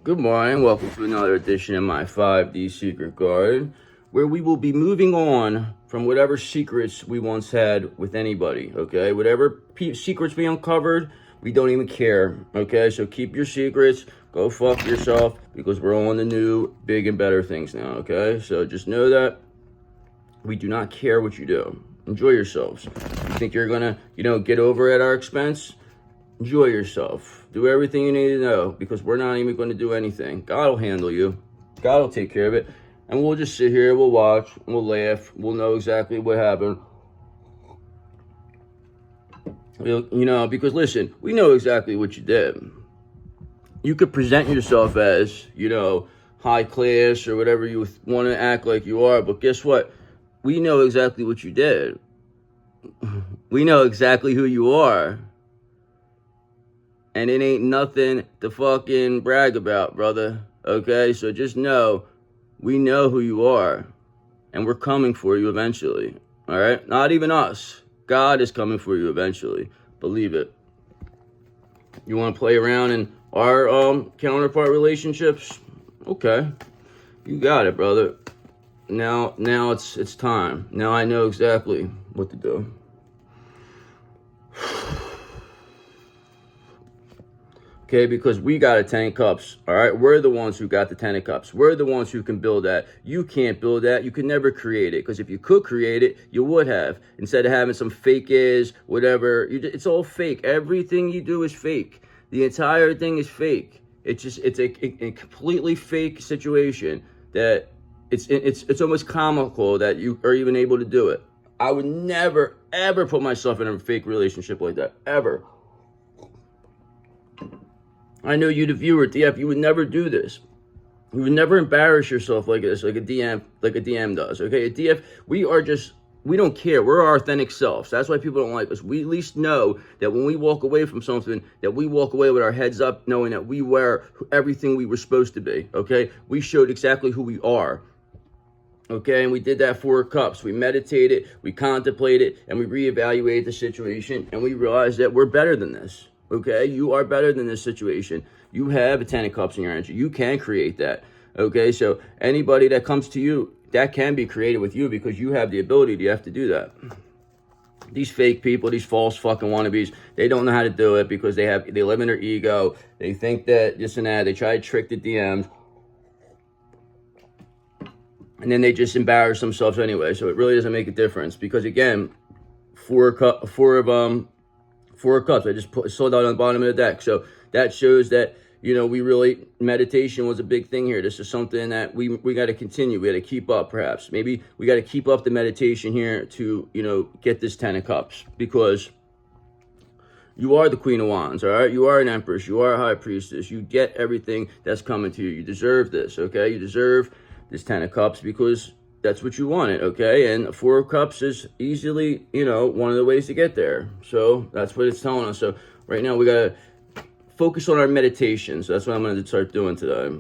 Good morning, welcome to another edition of my 5D Secret Garden, where we will be moving on from whatever secrets we once had with anybody, okay? Whatever secrets we uncovered, we don't even care, okay? So keep your secrets, go fuck yourself, because we're on the new, big and better things now, okay? So just know that we do not care what you do. Enjoy yourselves. You think you're gonna, get over at our expense? Enjoy yourself. Do everything you need to know, because we're not even going to do anything. God will handle you. God will take care of it. And we'll just sit here, we'll watch, we'll laugh, we'll know exactly what happened. Because listen, we know exactly what you did. You could present yourself as, high class or whatever you want to act like you are, but guess what? We know exactly what you did. We know exactly who you are. And it ain't nothing to fucking brag about, brother. Okay? So just know, we know who you are. And we're coming for you eventually. Alright? Not even us. God is coming for you eventually. Believe it. You want to play around in our counterpart relationships? Okay. You got it, brother. Now it's time. Now I know exactly what to do. Okay, because we got a 10 of cups, all right? We're the ones who got the 10 of cups. We're the ones who can build that. You can't build that. You can never create it, because if you could create it, you would have. Instead of having some fake is, whatever, it's all fake. Everything you do is fake. The entire thing is fake. It's a completely fake situation that it's almost comical that you are even able to do it. I would never, ever put myself in a fake relationship like that, ever. I know you, the viewer, DF, you would never do this. You would never embarrass yourself like this, like a DM does, okay? A DF, we don't care. We're our authentic selves. That's why people don't like us. We at least know that when we walk away from something, that we walk away with our heads up, knowing that we were everything we were supposed to be, okay? We showed exactly who we are. Okay, and we did that 4 cups. We meditated, we contemplated, and we reevaluated the situation, and we realized that we're better than this. Okay, you are better than this situation. You have a 10 of cups in your energy. You can create that. Okay, so anybody that comes to you, that can be created with you, because you have the ability. You have to do that. These fake people, these false fucking wannabes, they don't know how to do it because they live in their ego. They think that this and that. They try to trick the DMs. And then they just embarrass themselves anyway. So it really doesn't make a difference, because again, 4 cups. I just saw that on the bottom of the deck. So that shows that, meditation was a big thing here. This is something that we got to continue. We got to keep up, perhaps. Maybe we got to keep up the meditation here to, get this 10 of cups, because you are the Queen of Wands, all right? You are an Empress. You are a High Priestess. You get everything that's coming to you. You deserve this, okay? You deserve this 10 of cups, because that's what you wanted, okay? And 4 of cups is easily, one of the ways to get there. So that's what it's telling us. So right now we got to focus on our meditation. So that's what I'm going to start doing today.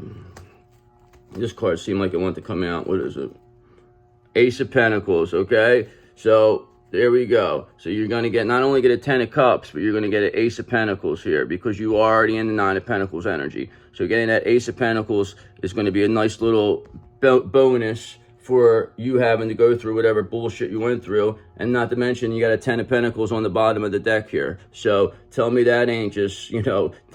This card seemed like it wanted to come out. What is it? Ace of Pentacles, okay? So there we go. So you're going to not only get a 10 of cups, but you're going to get an Ace of Pentacles here, because you are already in the 9 of Pentacles energy. So getting that Ace of Pentacles is going to be a nice little bonus for you having to go through whatever bullshit you went through. And not to mention, you got a 10 of Pentacles on the bottom of the deck here. So tell me that ain't just,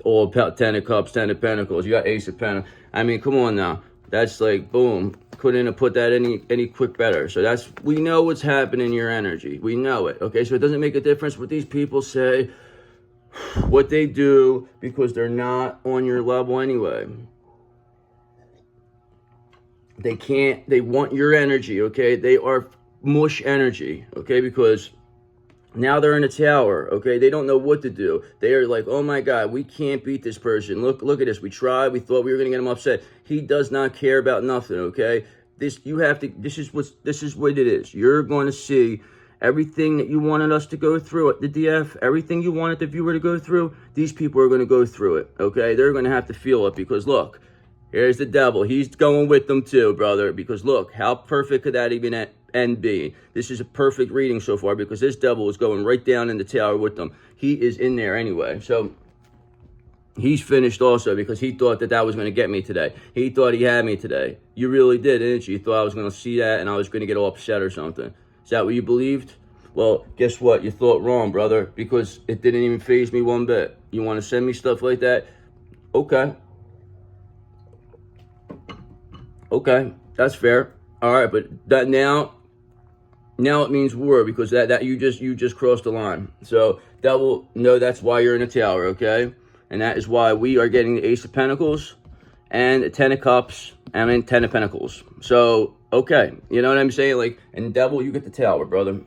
all about 10 of Cups, 10 of Pentacles. You got Ace of Pentacles. I mean, come on now. That's like, boom. Couldn't have put that any quick better. So we know what's happening in your energy. We know it, okay? So it doesn't make a difference what these people say, what they do, because they're not on your level anyway. They want your energy, okay? They are mush energy, okay? Because now they're in a tower, okay? They don't know what to do. They are like, oh my God, we can't beat this person. Look at this. We tried. We thought we were going to get him upset. He does not care about nothing, okay? This is what it is. You're going to see everything that you wanted us to go through at the DF, everything you wanted the viewer to go through, these people are going to go through it, okay? They're going to have to feel it, because look, here's the devil. He's going with them too, brother, because look, how perfect could that even end be? This is a perfect reading so far, because this devil is going right down in the tower with them. He is in there anyway. So He's finished also because he thought that that was going to get me today. He thought he had me today. You really did, didn't you? You thought I was going to see that and I was going to get all upset or something. Is that what you believed? Well, guess what? You thought wrong, brother, because it didn't even faze me one bit. You want to send me stuff like that? Okay. Okay, that's fair. All right, but that now it means war because that you just crossed the line. So that will know that's why you're in a tower, okay? And that is why we are getting the Ace of Pentacles and the Ten of Cups and then Ten of Pentacles. So, okay, you know what I'm saying? Like, and Devil, you get the tower, brother.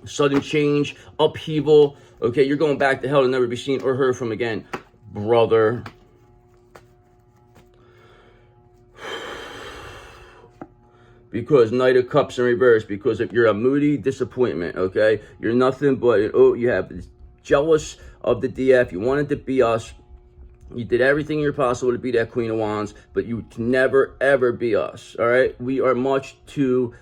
Sudden change, upheaval. Okay, you're going back to hell to never be seen or heard from again, brother. Because Knight of Cups in reverse, because if you're a moody disappointment, okay? You're nothing but, oh, you have jealous of the DF. You wanted to be us. You did everything you're possible to be that Queen of Wands, but you can never, ever be us, all right? We are much too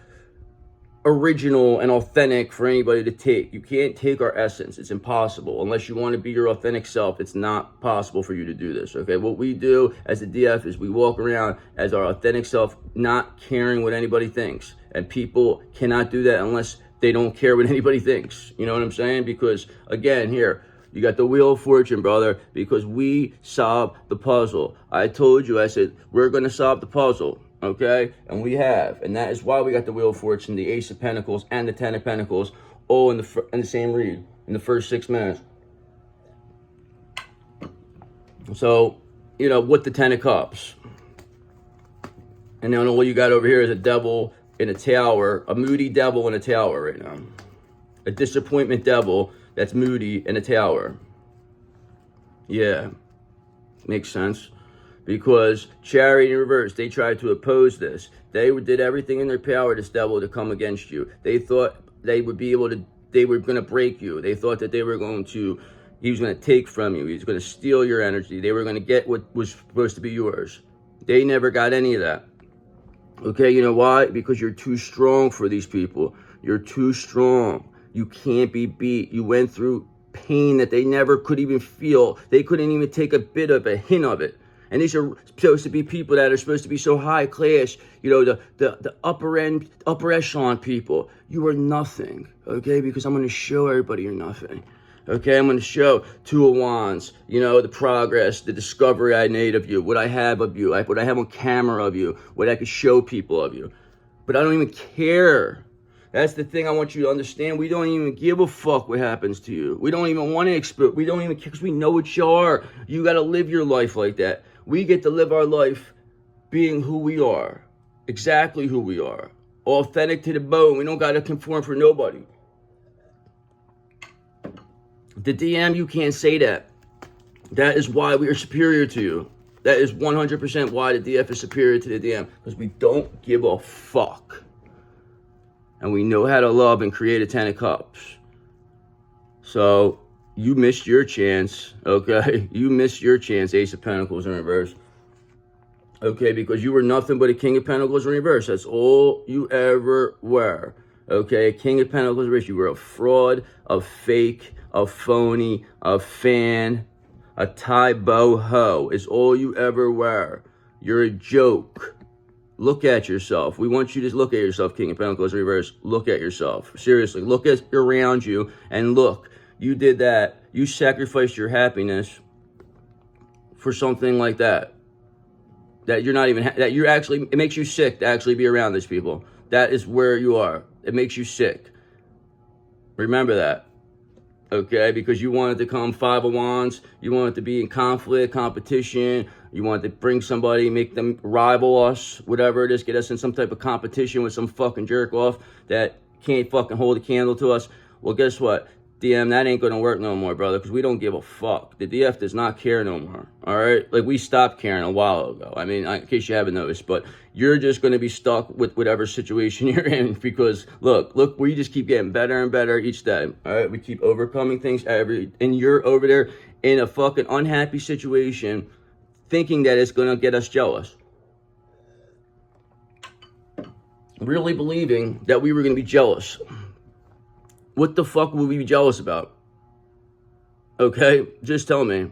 original and authentic for anybody to take. You can't take our essence. It's impossible. Unless you want to be your authentic self, it's not possible for you to do this, okay? What we do as a DF is we walk around as our authentic self, not caring what anybody thinks. And people cannot do that unless they don't care what anybody thinks. You know what I'm saying? Because, again, here, you got the Wheel of Fortune, brother, because we solve the puzzle. I told you, I said, we're going to solve the puzzle. Okay, and we have, and that is why we got the Wheel of Fortune, the Ace of Pentacles, and the Ten of Pentacles, all in the same read in the first 6 minutes. So, you know, with the Ten of Cups, and then all you got over here is a devil in a tower, a moody devil in a tower right now, a disappointment devil that's moody in a tower. Yeah, makes sense. Because Chariot in reverse, they tried to oppose this. They did everything in their power, this devil, to come against you. They thought they would be able to, they were going to break you. They thought that they were going to, he was going to take from you. He was going to steal your energy. They were going to get what was supposed to be yours. They never got any of that. Okay, you know why? Because you're too strong for these people. You're too strong. You can't be beat. You went through pain that they never could even feel. They couldn't even take a bit of a hint of it. And these are supposed to be people that are supposed to be so high class, you know, the upper echelon people. You are nothing, okay? Because I'm going to show everybody you're nothing, okay? I'm going to show Two of Wands, you know, the progress, the discovery I made of you, what I have of you, what I have on camera of you, what I could show people of you. But I don't even care. That's the thing I want you to understand. We don't even give a fuck what happens to you. We don't even want to experience. We don't even care because we know what you are. You got to live your life like that. We get to live our life being who we are, exactly who we are, authentic to the bone. We don't got to conform for nobody. The DM, you can't say that. That is why we are superior to you. That is 100% why the DF is superior to the DM, because we don't give a fuck. And we know how to love and create a Ten of Cups. So you missed your chance, okay? You missed your chance, Ace of Pentacles in reverse. Okay, because you were nothing but a King of Pentacles in reverse. That's all you ever were. Okay, King of Pentacles in reverse. You were a fraud, a fake, a phony, a fan, a tie-bo-ho. Is all you ever were. You're a joke. Look at yourself. We want you to look at yourself, King of Pentacles in reverse. Look at yourself. Seriously, look at around you and look. You did that. You sacrificed your happiness for something like that. That you're not even, that you're actually, it makes you sick to actually be around these people. That is where you are. It makes you sick. Remember that. Okay? Because you wanted to come Five of Wands. You wanted to be in conflict, competition. You wanted to bring somebody, make them rival us, whatever it is, get us in some type of competition with some fucking jerk off that can't fucking hold a candle to us. Well, guess what? DM, that ain't gonna work no more, brother, because we don't give a fuck. The DF does not care no more, all right? Like, we stopped caring a while ago. I mean, in case you haven't noticed, but you're just gonna be stuck with whatever situation you're in because, look, we just keep getting better and better each day, all right? We keep overcoming things and you're over there in a fucking unhappy situation thinking that it's gonna get us jealous. Really believing that we were gonna be jealous. What the fuck would we be jealous about? Okay, just tell me.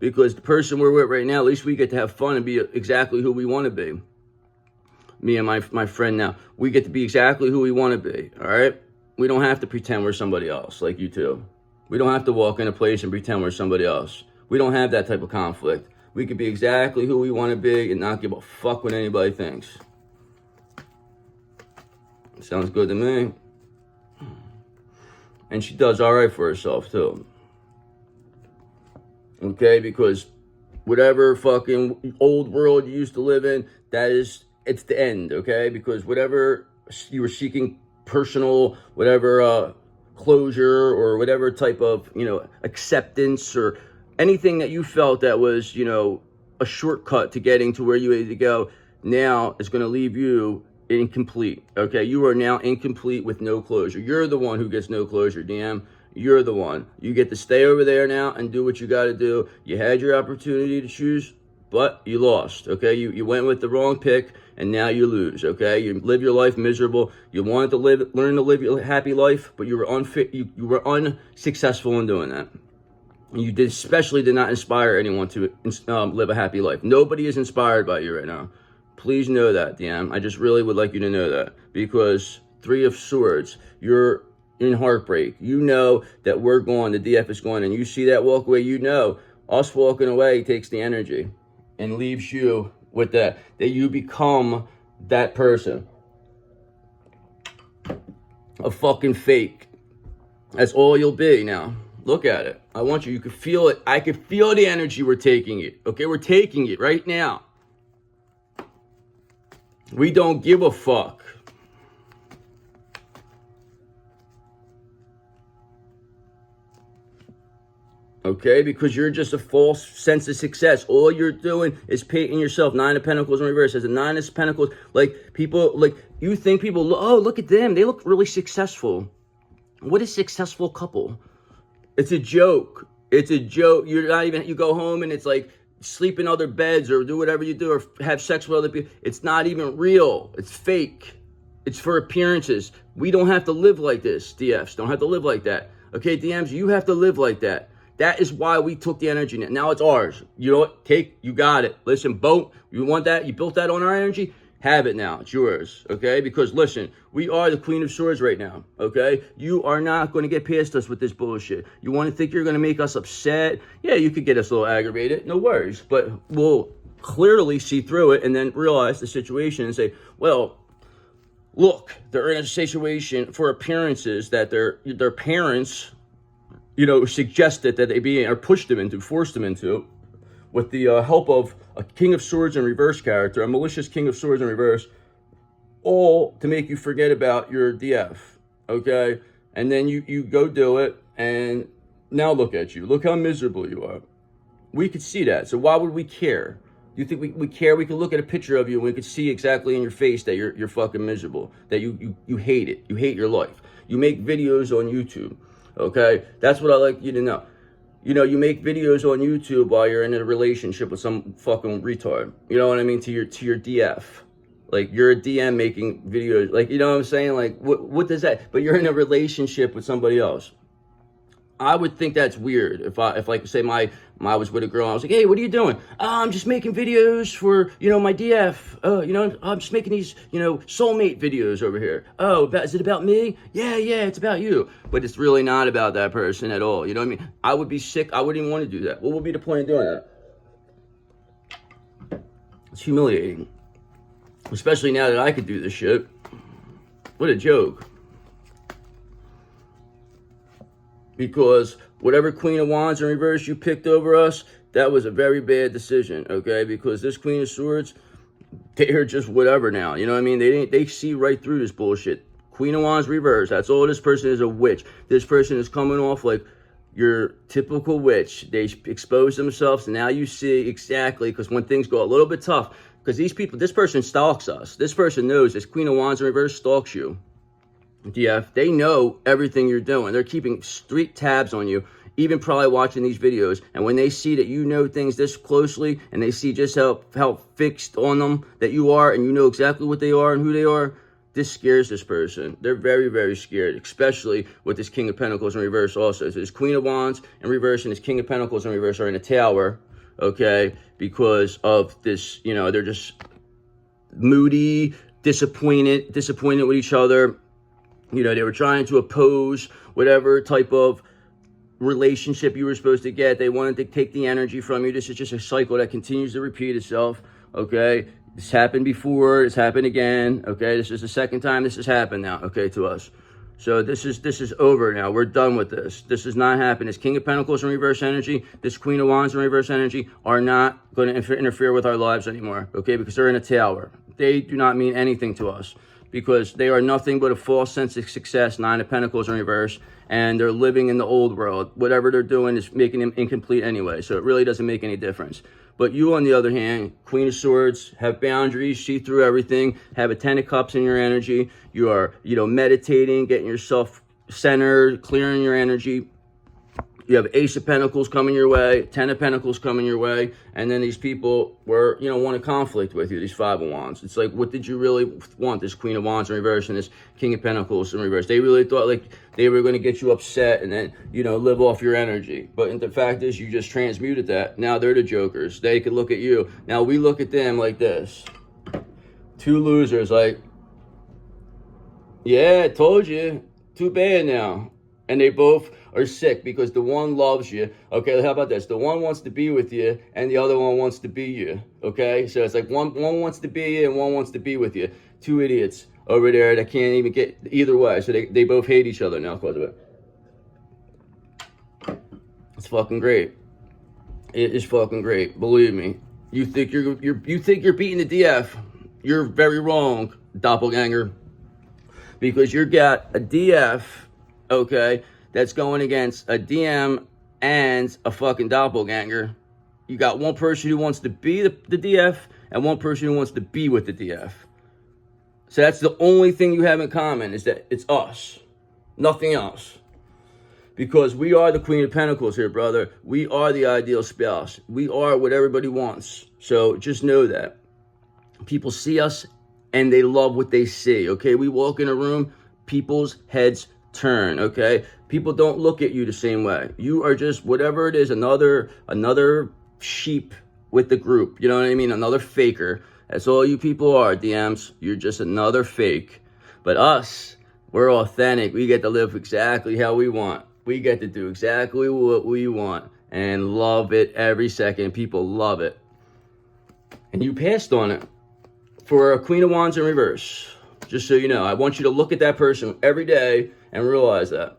because the person we're with right now, at least we get to have fun and be exactly who we want to be. Me and my friend now, we get to be exactly who we want to be, all right? We don't have to pretend we're somebody else like you two. We don't have to walk in a place and pretend we're somebody else. We don't have that type of conflict. We could be exactly who we want to be and not give a fuck what anybody thinks. Sounds good to me. And she does all right for herself, too. Okay, because whatever fucking old world you used to live in, it's the end, okay? Because whatever you were seeking, personal, whatever closure or whatever type of, acceptance or anything that you felt that was, a shortcut to getting to where you needed to go, now is going to leave you incomplete, okay? You are now incomplete with no closure. You're the one who gets no closure, DM. You're the one. You get to stay over there now and do what you got to do. You had your opportunity to choose, but you lost, okay? You went with the wrong pick, and now you lose, okay? You live your life miserable. You wanted to learn to live your happy life, but you were unfit. You were unsuccessful in doing that. You especially did not inspire anyone to live a happy life. Nobody is inspired by you right now. Please know that, DM. I just really would like you to know that, because 3 of Swords, you're in heartbreak. You know that we're gone, the DF is gone, and you see that walk away, us walking away takes the energy and leaves you with that you become that person. A fucking fake. That's all you'll be now. Look at it. I want you can feel it. I can feel the energy. We're taking it. Okay, we're taking it right now. We don't give a fuck. Okay, because you're just a false sense of success. All you're doing is painting yourself. 9 of Pentacles in reverse. As a 9 of Pentacles, you think people, oh, look at them. They look really successful. What is successful couple? It's a joke. It's a joke. You go home and it's like sleep in other beds or do whatever you do or have sex with other people. It's not even real. It's fake. It's for appearances. We don't have to live like this. DFs don't have to live like that. Okay, DMs, you have to live like that. That is why we took the energy. Now it's ours. You know what? You got it. Listen, boat, you want that? You built that on our energy? Have it now. It's yours, okay? Because listen, we are the Queen of Swords right now, okay? You are not going to get past us with this bullshit. You want to think you're going to make us upset? Yeah, you could get us a little aggravated. No worries. But we'll clearly see through it and then realize the situation and say, well, look, they're in a situation for appearances that their parents, suggested that they be in or pushed them into, forced them into, with the help of a King of Swords in reverse character, a malicious King of Swords in reverse, all to make you forget about your DF, okay? And then you go do it, and now look at you. Look how miserable you are. We could see that, so why would we care? Do you think we care? We could look at a picture of you and we could see exactly in your face that you're fucking miserable, that you hate it. You hate your life. You make videos on YouTube. Okay, that's what I like you to know. You make videos on YouTube while you're in a relationship with some fucking retard. You know what I mean? To your DF. Like, you're a DM making videos. Like, you know what I'm saying? Like, what does that? But you're in a relationship with somebody else. I would think that's weird if like say I was with a girl and I was like, hey, what are you doing? Oh, I'm just making videos for my DF. I'm just making these soulmate videos over here. Oh, is it about me? Yeah, it's about you. But it's really not about that person at all. You know what I mean? I would be sick. I wouldn't even want to do that. What would be the point of doing that? It's humiliating, especially now that I could do this shit. What a joke. Because whatever Queen of Wands in reverse you picked over us, that was a very bad decision, okay? Because this Queen of Swords, they're just whatever now. You know what I mean? They see right through this bullshit. Queen of Wands reverse. That's all this person is, a witch. This person is coming off like your typical witch. They expose themselves, and now you see exactly, because when things go a little bit tough, because this person stalks us. This person knows this Queen of Wands in reverse stalks you. DF, they know everything you're doing. They're keeping strict tabs on you, even probably watching these videos. And when they see that you know things this closely, and they see just how fixed on them that you are, and you know exactly what they are and who they are, this scares this person. They're very, very scared, especially with this King of Pentacles in reverse also. So this Queen of Wands in reverse and this King of Pentacles in reverse are in a tower, okay, because of this, you know, they're just moody, disappointed with each other. You know, they were trying to oppose whatever type of relationship you were supposed to get. They wanted to take the energy from you. This is just a cycle that continues to repeat itself, okay? This happened before, it's happened again, okay? This is the second time this has happened now, okay, to us. So this is over now. We're done with this. This is not happening. This King of Pentacles in reverse energy, this Queen of Wands in reverse energy are not going to interfere with our lives anymore, okay? Because they're in a tower. They do not mean anything to us because they are nothing but a false sense of success, Nine of Pentacles in reverse, and they're living in the old world. Whatever they're doing is making them incomplete anyway, so it really doesn't make any difference. But you, on the other hand, Queen of Swords, have boundaries, see through everything, have a Ten of Cups in your energy. You are, you know, meditating, getting yourself centered, clearing your energy. You have Ace of Pentacles coming your way, Ten of Pentacles coming your way, and then these people were, you know, want to conflict with you, these Five of Wands. It's like, what did you really want? This Queen of Wands in reverse and this King of Pentacles in reverse. They really thought like they were going to get you upset and then, you know, live off your energy. But the fact is, you just transmuted that. Now they're the jokers. They could look at you. Now we look at them like this. Two losers, like, yeah, I told you. Too bad now. And they both are sick because the one loves you. Okay, how about this? The one wants to be with you and the other one wants to be you. Okay, so it's like one wants to be you and one wants to be with you. Two idiots over there that can't even get either way. So they both hate each other now because of it. It's fucking great. It is fucking great. Believe me. You think you're beating the DF. You're very wrong, doppelganger. Because you got a DF, okay, that's going against a DM and a fucking doppelganger. You got one person who wants to be the DF and one person who wants to be with the DF. So that's the only thing you have in common, is that it's us, nothing else. Because we are the Queen of Pentacles here, brother. We are the ideal spouse. We are what everybody wants. So just know that. People see us and they love what they see, okay? We walk in a room, people's heads turn, okay? People don't look at you the same way. You are just, whatever it is, another sheep with the group, you know what I mean? Another faker. That's all you people are, DMs. You're just another fake. But us, we're authentic. We get to live exactly how we want. We get to do exactly what we want and love it every second. People love it. And you passed on it for a Queen of Wands in reverse. Just so you know, I want you to look at that person every day and realize that.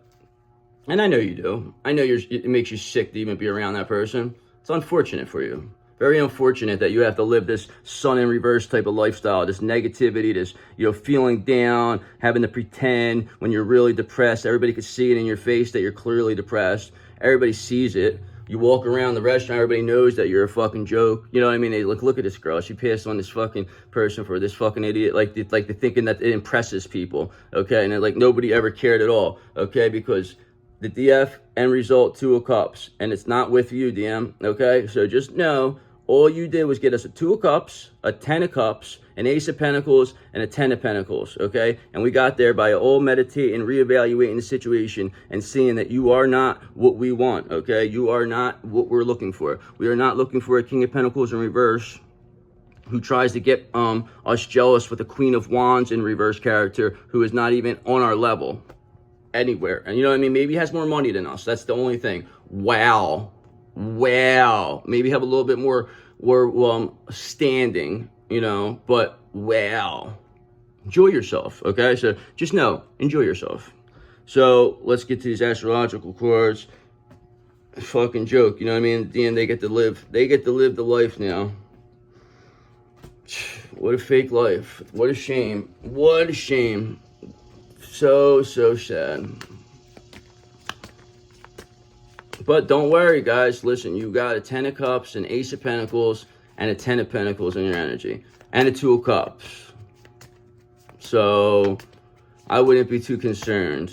And I know you do. I know it makes you sick to even be around that person. It's unfortunate for you. Very unfortunate that you have to live this sun in reverse type of lifestyle, this negativity, this, you know, feeling down, having to pretend when you're really depressed. Everybody can see it in your face that you're clearly depressed. Everybody sees it. You walk around the restaurant, everybody knows that you're a fucking joke. You know what I mean? They look at this girl. She passed on this fucking person for this fucking idiot. Like they're thinking that it impresses people, okay? And like nobody ever cared at all, okay? Because the DF end result, Two of Cups, and it's not with you, DM, okay? So just know, all you did was get us a Two of Cups, a Ten of Cups, an Ace of Pentacles, and a Ten of Pentacles, okay? And we got there by all meditating, reevaluating the situation, and seeing that you are not what we want, okay? You are not what we're looking for. We are not looking for a King of Pentacles in reverse who tries to get us jealous with a Queen of Wands in reverse character who is not even on our level anywhere. And you know what I mean? Maybe he has more money than us. That's the only thing. Wow. Maybe have a little bit more standing, you know, but wow. Enjoy yourself, okay? So just know, enjoy yourself. So let's get to these astrological cards. Fucking joke, you know what I mean? At the end, they get to live the life now. What a fake life. What a shame. What a shame. So sad. But don't worry, guys. Listen, you got a Ten of Cups, an Ace of Pentacles, and a Ten of Pentacles in your energy. And a Two of Cups. So I wouldn't be too concerned.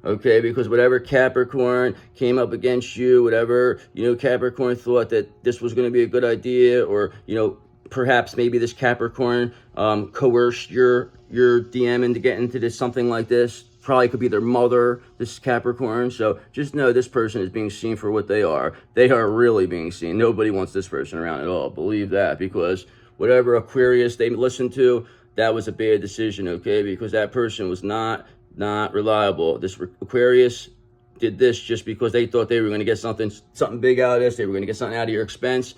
Okay, because whatever Capricorn came up against you, whatever, you know, Capricorn thought that this was going to be a good idea, or, you know, perhaps maybe this Capricorn coerced your DM into getting into this, something like this. probably could be their mother, this Capricorn. So just know this person is being seen for what they are. They are really being seen. Nobody wants this person around at all. Believe that, because whatever Aquarius they listened to, that was a bad decision, okay? Because that person was not reliable. This Aquarius did this just because they thought they were going to get something big out of this. They were going to get something out of your expense.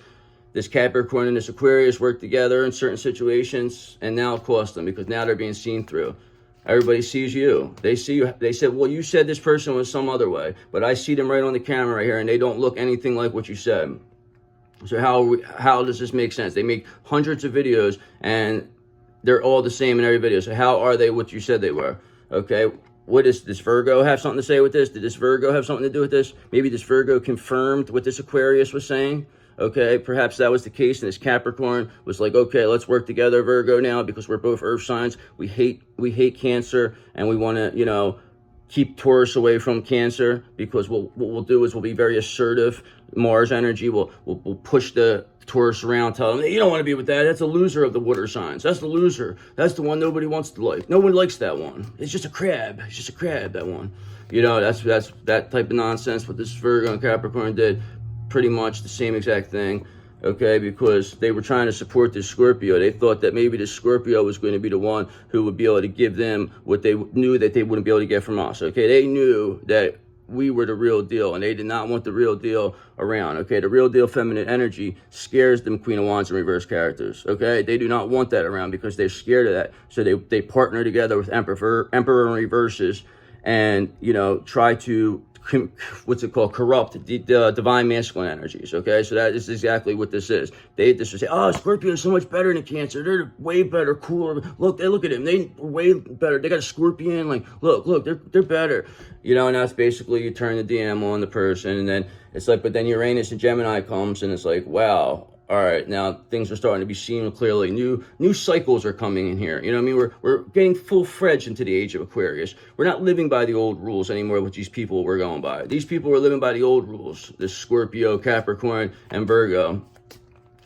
This Capricorn and this Aquarius worked together in certain situations, and now it cost them, because now they're being seen through. Everybody sees you. They see you. They said, well, you said this person was some other way, but I see them right on the camera right here, and they don't look anything like what you said. So how does this make sense? They make hundreds of videos, and they're all the same in every video. So how are they what you said they were? Okay. What does this Virgo have something to say with this? Did this Virgo have something to do with this? Maybe this Virgo confirmed what this Aquarius was saying. Okay, perhaps that was the case, and this Capricorn was like, okay, let's work together, Virgo, now, because we're both earth signs. We hate Cancer, and we want to, you know, keep Taurus away from Cancer, because what we'll do is we'll be very assertive. Mars energy will push the Taurus around, tell them, you don't want to be with that. That's a loser of the water signs. That's the loser. That's the one nobody wants to like. No one likes that one. It's just a crab. It's just a crab, that one. You know, that's that type of nonsense. What this Virgo and Capricorn did, pretty much the same exact thing, okay? Because they were trying to support this Scorpio. They thought that maybe this Scorpio was going to be the one who would be able to give them what they knew that they wouldn't be able to get from us, okay? They knew that we were the real deal, and they did not want the real deal around, okay? The real deal feminine energy scares them Queen of Wands and reverse characters, okay? They do not want that around, because they're scared of that. So they partner together with Emperor and reverses, and, you know, try to, what's it called, corrupt the divine masculine energies, okay? So that is exactly what this is. This would say, oh, Scorpio is so much better than Cancer. They're way better, cooler. Look at him. They're way better. They got a Scorpion. Like, look, they're better. You know, and that's basically, you turn the DM on the person, and then it's like, but then Uranus and Gemini comes, and it's like, wow, all right, now things are starting to be seen clearly. New cycles are coming in here. You know what I mean? We're getting full-fledged into the age of Aquarius. We're not living by the old rules anymore with these people we're going by. These people were living by the old rules. This Scorpio, Capricorn, and Virgo.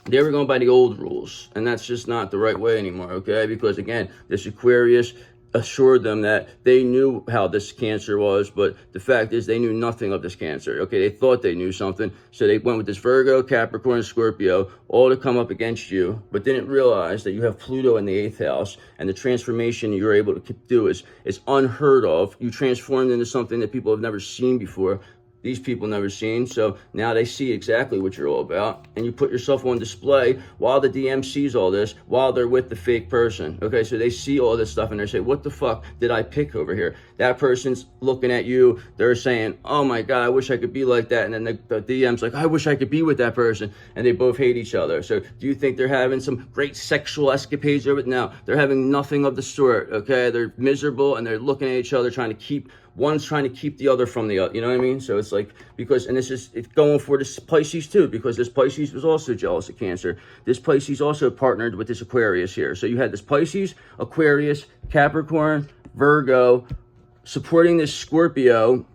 They were going by the old rules, and that's just not the right way anymore, okay? Because, again, this Aquarius assured them that they knew how this Cancer was, but the fact is they knew nothing of this Cancer. Okay, they thought they knew something, so they went with this Virgo, Capricorn, Scorpio, all to come up against you, but didn't realize that you have Pluto in the 8th house, and the transformation you're able to do is unheard of. You transformed into something that people have never seen before. These people never seen, so now they see exactly what you're all about, and you put yourself on display while the DM sees all this, while they're with the fake person, okay? So they see all this stuff, and they're saying, what the fuck did I pick over here? That person's looking at you, they're saying, oh my God, I wish I could be like that, and then the DM's like, I wish I could be with that person, and they both hate each other. So do you think they're having some great sexual escapades over it? No, they're having nothing of the sort, okay? They're miserable, and they're looking at each other, one's trying to keep the other from the other, you know what I mean? So it's like, because, and it's going for this Pisces too, because this Pisces was also jealous of Cancer. This Pisces also partnered with this Aquarius here. So you had this Pisces, Aquarius, Capricorn, Virgo, supporting this Scorpio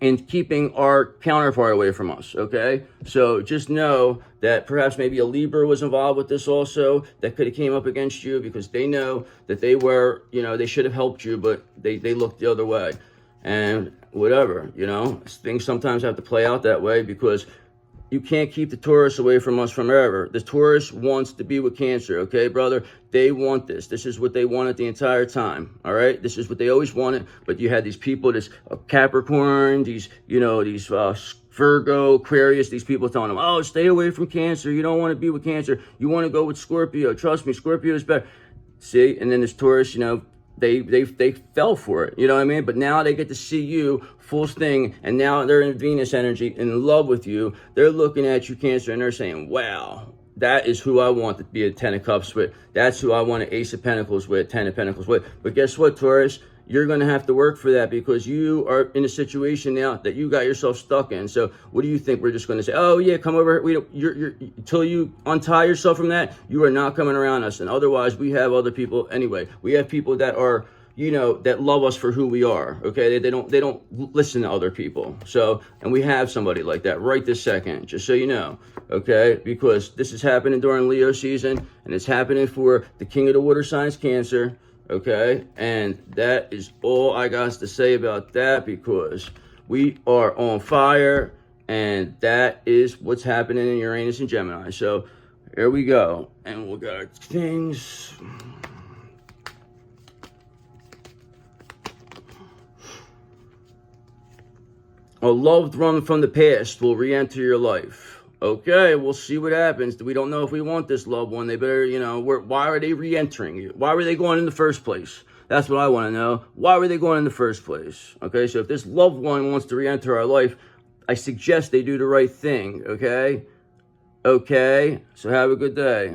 and keeping our counterpart away from us, okay? So just know that perhaps maybe a Libra was involved with this also, that could have came up against you, because they know that they were, you know, they should have helped you, but they looked the other way. And whatever, you know, things sometimes have to play out that way, because you can't keep the Taurus away from us forever. The Taurus wants to be with Cancer, okay, brother? They want this. This is what they wanted the entire time, all right? This is what they always wanted, but you had these people, this Capricorn, these, you know, these Virgo, Aquarius, these people telling them, oh, stay away from Cancer. You don't want to be with Cancer. You want to go with Scorpio. Trust me, Scorpio is better. See? And then this Taurus, you know, they fell for it, you know what I mean? But now they get to see you full sting, and now they're in Venus energy, in love with you. They're looking at you, Cancer, and they're saying, wow, that is who I want to be a 10 of Cups with. That's who I want an Ace of Pentacles with, 10 of Pentacles with. But guess what, Taurus? You're going to have to work for that, because you are in a situation now that you got yourself stuck in. So what do you think? We're just going to say, oh yeah, come over. Until you untie yourself from that, you are not coming around us. And otherwise, we have other people anyway. We have people that are, you know, that love us for who we are. Okay. They don't listen to other people. So, and we have somebody like that right this second, just so you know. Okay. Because this is happening during Leo season, and it's happening for the king of the water signs, Cancer. Okay, and that is all I got to say about that, because we are on fire, and that is what's happening in Uranus and Gemini. So here we go, and we'll got things. A loved one from the past will re-enter your life. Okay, we'll see what happens. We don't know if we want this loved one. They better, you know, why are they re-entering you? Why were they going in the first place? That's what I want to know. Why were they going in the first place? Okay, so if this loved one wants to re-enter our life, I suggest they do the right thing, okay? Okay, so have a good day.